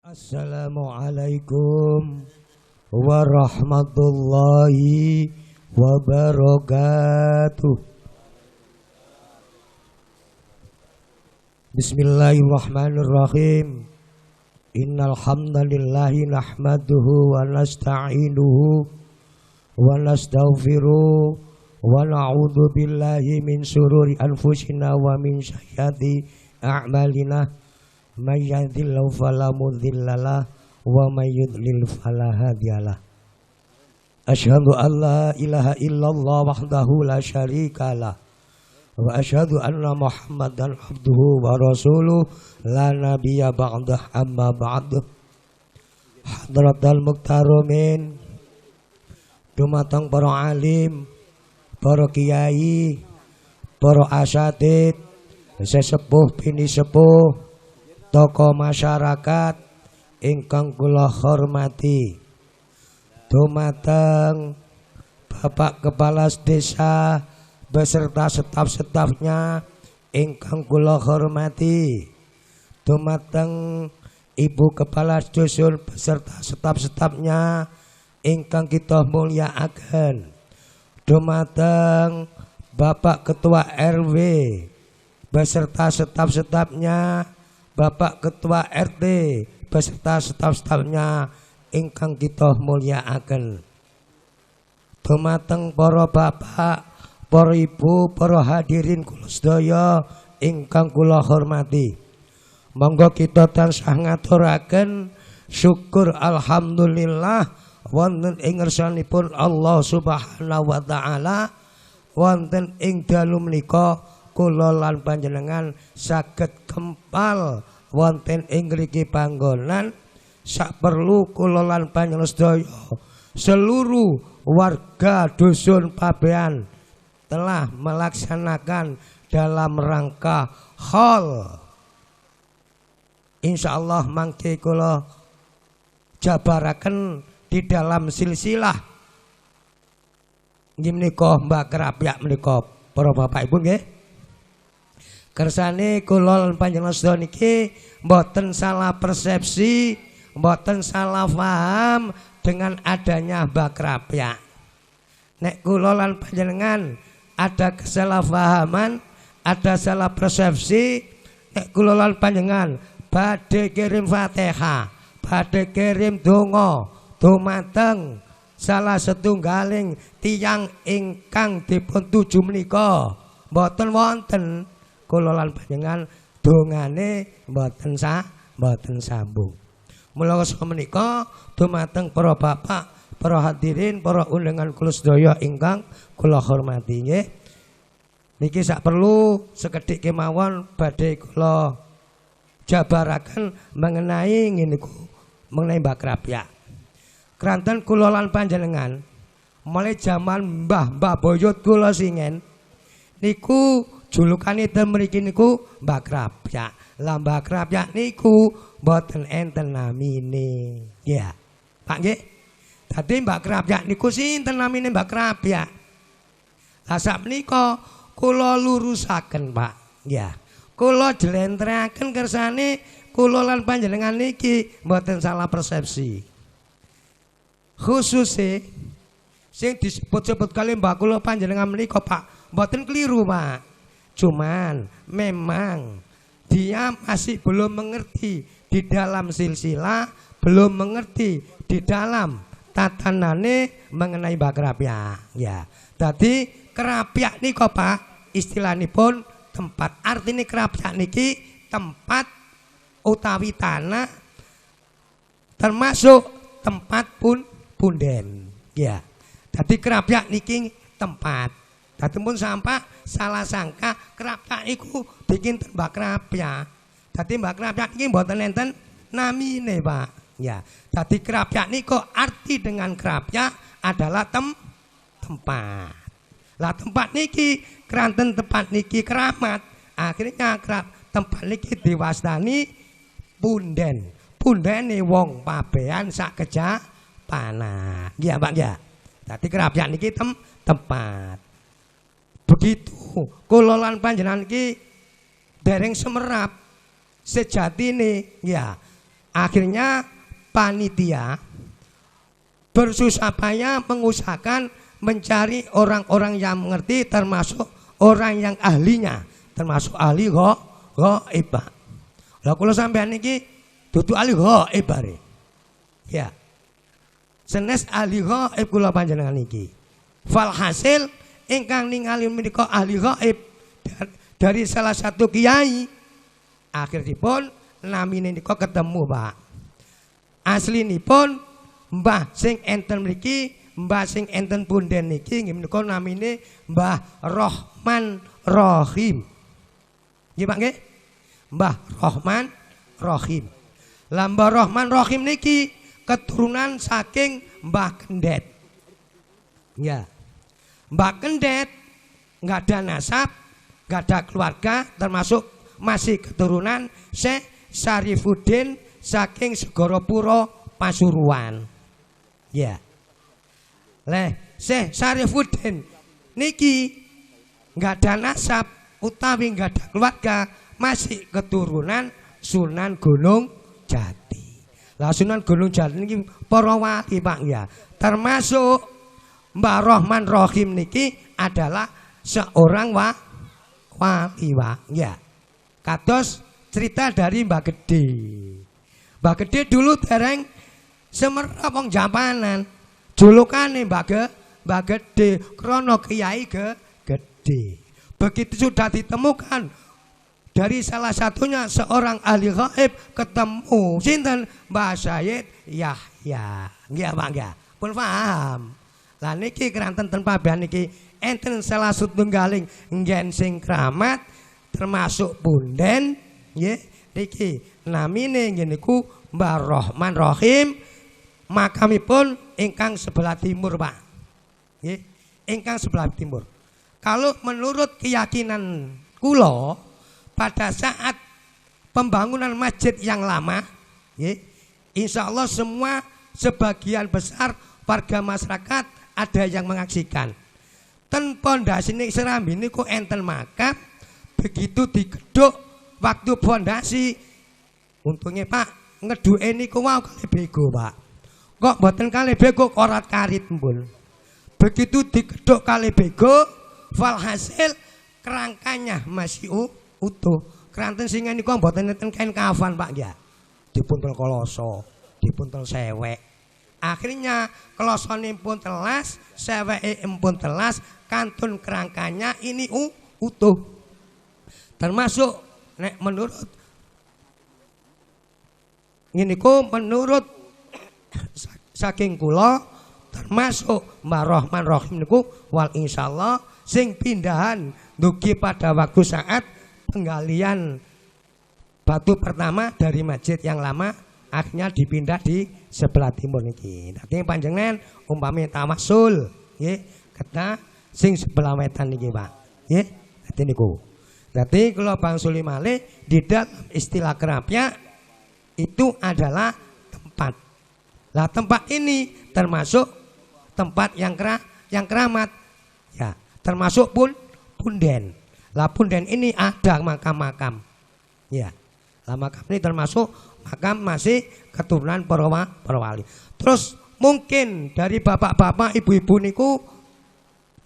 Assalamualaikum warahmatullahi wabarakatuh. Bismillahirrahmanirrahim. Innal hamdalillahi nahmaduhu wa nasta'inuhu wa nastaghfiruh wa na'udzu billahi min syururi anfusina wa min sayyiati a'malina. May yahdihillahu fala mudhillalah wa may yudlil fala hadiyalah. Asyhadu an la ilaha illallah wahdahu la syarikalah wa asyhadu anna Muhammadan abduhu wa rasuluh la nabiyya ba'dah amma ba'd. Hadratal muqtaromin, dumateng para alim, para kiai, para asatid, sesepuh bini sepuh, tokoh masyarakat ingkang kula hormati, dumateng Bapak Kepala Desa beserta staf-stafnya ingkang kula hormati, dumateng Ibu Kepala Dusun beserta staf-stafnya ingkang kita mulyakaken, dumateng Bapak Ketua RW beserta staf-stafnya, Bapak Ketua RT beserta staf-stafnya ingkang kita mulyakaken, dumateng para bapak, para ibu, para hadirin kula sedaya ingkang kula hormati. Monggo kita tansah ngaturaken syukur alhamdulillah wonten ing ngarsanipun Allah Subhanahu wa taala, wonten ing dalu menika kula lan panjenengan saged kempal wonten ing mriki panggonan. Sak perlu kula lan panjenengan sedaya seluruh warga dusun Pabean telah melaksanakan dalam rangka haul. Insyaallah mangke kula jabaraken di dalam silsilah nggih menika Mbak Kerapyak menika para bapak ibu nggih. Kersane kula lan panjenengan sedaya niki mboten salah persepsi, mboten salah paham dengan adanya Mbak Kerapyak. Nek kula lan panjenengan ada kesalahpahaman, ada salah persepsi, nek kula lan panjenengan badhe kirim Fatihah, badhe kirim donga dumateng salah setunggaling tiyang ingkang dipun tuju menika mboten wonten, kula lan panjenengan dongane mboten sambung. Mula menika dumateng para bapak, para hadirin, para undangan kula sedaya ingkang kula hormati nggih. Niki sak perlu sekedhik kemawon badhe kula jabaraken mengenai ngene niku, mengenai Mbak Kerapyak. Kranten kula lan panjenengan mulai zaman Mbah Boyot kula singen niku julukanipun mriki niku Mbak Kerapyak. Lah Mbak Kerapyak niku mboten enten namine. Ya, Pak nggih. Dadi Mbak Kerapyak niku sinten namine Mbak Kerapyak? Lah sakmenika kula lurusaken, Pak. Ya. Kula jlentrehake kersane kula lan panjenengan niki mboten salah persepsi. Khususe sing disebut-sebut kali Mbak kula panjenengan menika, Pak, mboten keliru, Pak. Cuman memang dia masih belum mengerti di dalam silsilah, belum mengerti di dalam tatanane mengenai Mbak Kerapyak. Ya. Dadi Kerapyak nika, Pak, istilahipun tempat. Artine Kerapyak niki tempat utawi tanah, termasuk tempat punden. Ya. Dadi Kerapyak niki tempat. Dadi pun sampai salah sangka Kerapyak iku bikin Mbak Kerapyak. Dadi Mbak Kerapyak iki mboten enten namine, Pak. Ya. Dadi Kerapyak niku arti dengan Kerapyak adalah tempat. Lah tempat niki kranten tempat niki keramat. Akhirnya tempat niki diwastani punden. Pundene wong Pabean sak kejapana. Nggih, Pak, nggih. Dadi Kerapyak niki tempat. Begitu kula lan panjenengan iki dereng semerap sejatine ya Akhirnya panitia bersusah payah mengusahakan mencari orang-orang yang mengerti, termasuk orang yang ahlinya, termasuk ahli ghaib. Lah kula sampean iki dudu ahli ghaib bare. Ya. Senes ahli ghaib kula panjenengan iki. Walhasil ingkang ningali menika ahli ghaib dari salah satu kiai. Akhiripun namine nika ketemu, Pak. Aslinipun Mbah sing enten mriki, Mbah sing enten punden niki nggih menika namine Mbah Rahman Rahim. Nggih Pak nggih? Mbah Rahman Rahim. Lah Mbah Rahman Rahim niki keturunan saking Mbah Kendet. Ya. Mbah Kendet nggak ada nasab, nggak ada keluarga, termasuk masih keturunan Syekh Syarifuddin saking Segoropuro Pasuruan. Ya. Syekh Syarifuddin niki nggak ada nasab utawi nggak ada keluarga, masih keturunan Sunan Gunung Jati. Lah Sunan Gunung Jati niki para wali Pak ya. Termasuk Mbah Rahman Rahim niki adalah seorang wali Pak ya. Kados cerita dari Mbah Gede. Mbah Gede dulu dereng semerap wong Japanan. Julukane Mbah Gede krana kiai gede. Begitu sudah ditemukan dari salah satunya seorang ahli gaib ketemu sinten Mbah Sayyid Yahya. Nggih Pak nggih. Pun paham. Lah niki keranten ten pabean niki enten salah satunggaling nggen sing kramat termasuk punden nggih niki namine nggih niku Mbah Rahman Rahim. Makamipun ingkang sebelah timur Pak. Nggih, ingkang sebelah timur. Kalau menurut keyakinan kula pada saat pembangunan masjid yang lama, nggih, insya Allah semua sebagian besar warga masyarakat ada yang mengaksikan. Ten pondasi ning Serambi niku enten makam, begitu digedhuk waktu pondasi untungnya Pak ngeduke niku wau kali bego Pak. Kok mboten kali bego korat karit mbul. Begitu digedhuk kali bego, walhasil kerangkanya masih utuh. Keranten singa niku mboten enten kain kafan Pak ya. Dipuntel koloso, dipuntel sewek. Akhirnya kelosone pun telas, seweke pun telas, kantun kerangkanya ini utuh. Termasuk nek menurut niku menurut saking kula termasuk Mbah Rahman Rahim niku wal insyaallah sing pindahan dugi pada waktu saat penggalian batu pertama dari masjid yang lama akhirnya dipindah di sebelah timur niki. Dadi panjenengan umpami tawasul nggih kena sing sebelah wetan niki Pak. Nggih. Dadi niku. Dadi kula bangsuli malih di dalam istilah kerapia itu adalah tempat. Lah tempat ini termasuk tempat yang keramat ya, termasuk punden. Lah punden ini ada makam-makam. Ya. Lah makam ini termasuk makam masih keturunan para wali. Terus mungkin dari bapak-bapak, ibu-ibu niku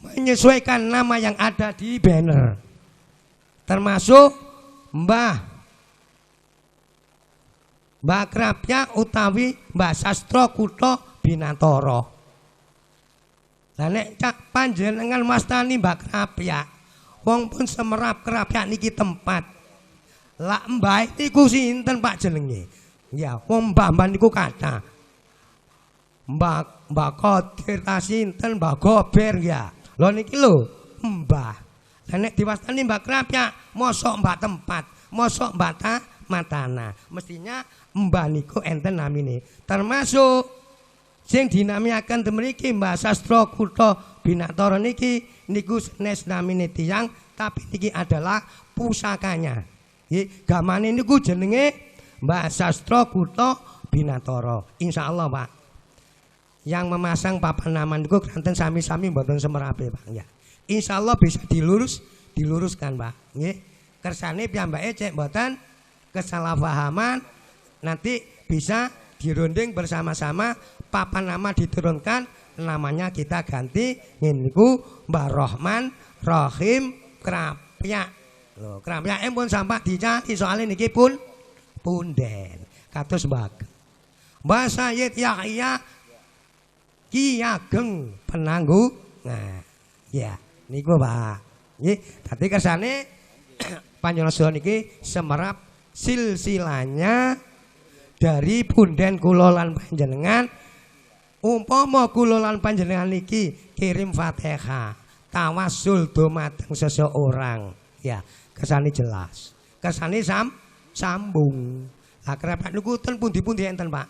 menyesuaikan nama yang ada di banner. Termasuk Mbah Krapya utawi Mbah Sastro Kutha Binantara. Lah nek cak panjenengan mastani Mbah Krapya, wong pun semerap Krapya niki tempat. Lah mbah niku sinten Pak jenenge? Ya, wong mbah-mbah niku kathah. Mbah Qadir ta sinten, Mbah Gober ya. Lho niki lho, mbah. Lah nek diwastani Mbah Krapya, mosok mbah tempat, mosok mbah matana. Mestinya mbah niku enten namine. Termasuk sing dinamiaken temriki Mbah Sastro Kutha Binantara niki niku senes namine tiyang tapi niki adalah pusakanya. Nggih, gamane niku jenenge Mbah Sastro Kutha Binantara. Insyaallah Pak. Yang memasang papan nama niku kanten sami-sami mboten semerape Pak ya. Insyaallah bisa diluruskan Pak. Nggih. Kersane piyambake cek mboten kesalahpahaman nanti bisa dirunding bersama-sama, papan nama diturunkan, namanya kita ganti niku Mbah Rahman Rahim Krapyak. Lho, Krapyak pun sampai dicari soalnya niki pun punden. Kados Mbah Sayyid Yahya Ki Ageng Penanggu. Nah, ya niku Pak. Nggih, dadi kersane panjenengan niki semerap silsilanya dari punden kula lan panjenengan. Umpama kula lan panjenengan niki kirim Fatihah, tawassul dumateng seseorang, ya kersane jelas. Kersane sambung. Lah Krapyak niku ten pundi-pundi enten, Pak?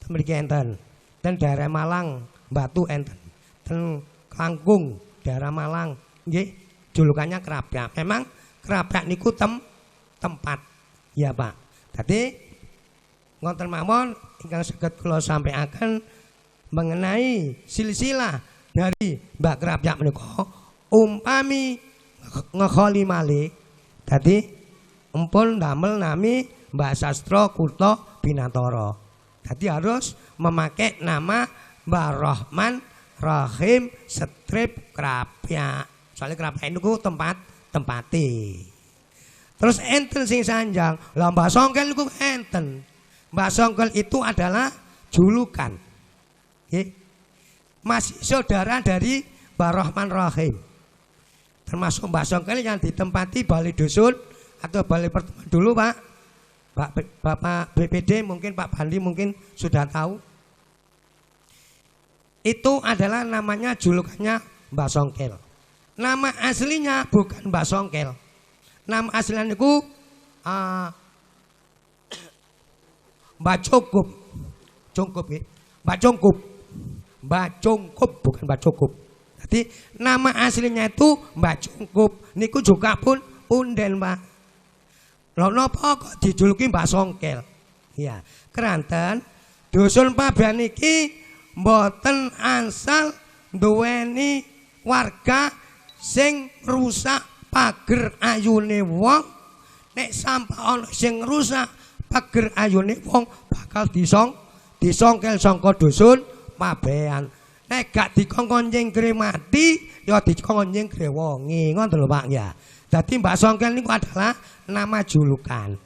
Ten mriki enten. Ten daerah Malang, Batu enten. Ten Klangkung, daerah Malang. Nggih, julukannya Krapyak. Memang Krapyak niku tempat. Ya, Pak. Dadi ngonten mawon ingkang saged kula sampaikan mengenai silsilah dari Mbah Krapyak menika. Umpami ngekholi malih dadi empun damel nami Mbah Sastra Kurta Binatara. Dadi harus memakai nama Mbah Rahman Rahim Strip Krapyak. Soalnya Krapyak niku tempate. Terus enten sing sanjang, lah Mbah Songkel niku enten. Mbah Songkel itu adalah julukan. Masih saudara dari Mbah Rahman Rahim. Termasuk Mbah Songkel yang ditempati balai dusun atau balai pertemuan dulu, Pak. Bapak BPD mungkin Pak Bandi mungkin sudah tahu. Itu adalah namanya julukannya Mbah Songkel. Nama aslinya bukan Mbah Songkel. Nama aslinya itu Mbah Cungkup. Mbah Cungkup bukan Mbah Cungkup. Jadi nama aslinya itu Mbah Cungkup. Niku juga pun punden, Pak. Lho napa kok dijuluki Mbah Songkel? Ya, keranten dusun Pabean iki mboten ansal duweni warga sing rusak pager ayune wong. Nek sampe ana sing rusak pager ayune wong bakal disongkel sangka dusun Pabean. Nek gak dikongkon jengkre mati ya dikongkon jengkre wonge. Ngoten lho Pak ya. Dadi Mbah Songkel niku adalah nama julukan.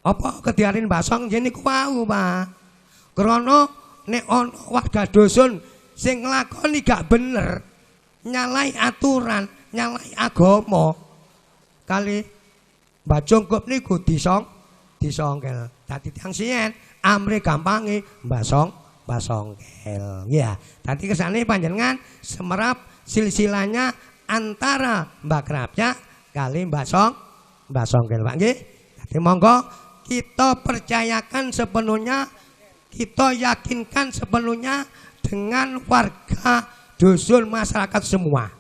Apa kediarin Mbah Songkel niku wau, Pak? Krana nek ana warga dusun sing nglakoni gak bener, nyalai aturan, nyalai agama, kali Mbah Cungkup niku disongkel. Dadi tiyang siyen amre gampange Mbah Songkel. Ya, dadi kesane panjenengan semerap silsilahnya antara Mbah Krapyak kali Mbah Songkel, Pak nggih. Dadi monggo kita percayakan sepenuhnya, kita yakinkan sepenuhnya dengan warga dusun masyarakat semua.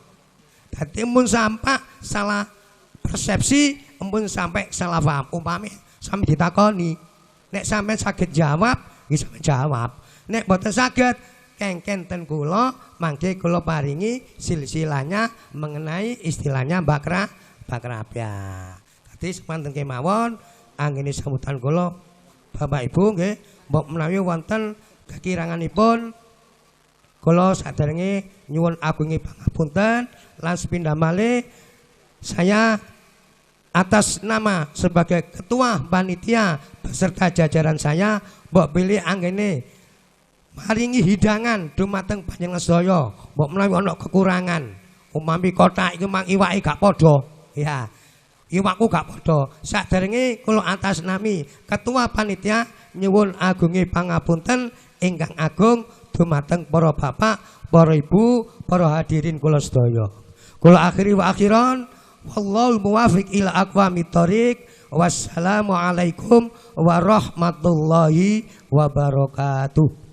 Dadi mun sampai salah persepsi, mun sampai salah paham, umpami sampe ditakoni, nek sampean saged jawab, nggih sampean jawab. Nek boten saged kengken ten kula mangke kula paringi silsilahnya mengenai istilahnya Mbah Krapyak. Dadi semanten kemawon anggene sambutan kula Bapak Ibu nggih, mbok menawi wonten kekiranganipun kula saderenge nyuwun agungi pangapunten lan sepindhah malih saya atas nama sebagai ketua panitia beserta jajaran saya mbok pilih anggene maringi hidangan dumateng panjenengan sedaya. Mbok menawi ana kekurangan, umpami kotak iki mang iwake gak padha, ya. Iwakku gak padha. Saderenge kula atas nami ketua panitia nyuwun agungi pangapunten ingkang agung dumateng para bapak, para ibu, para hadirin kula sedaya. Kula akhiri wa akhiran wallahu muwafiq ila aqwamit thoriq. Wassalamualaikum warahmatullahi wabarakatuh.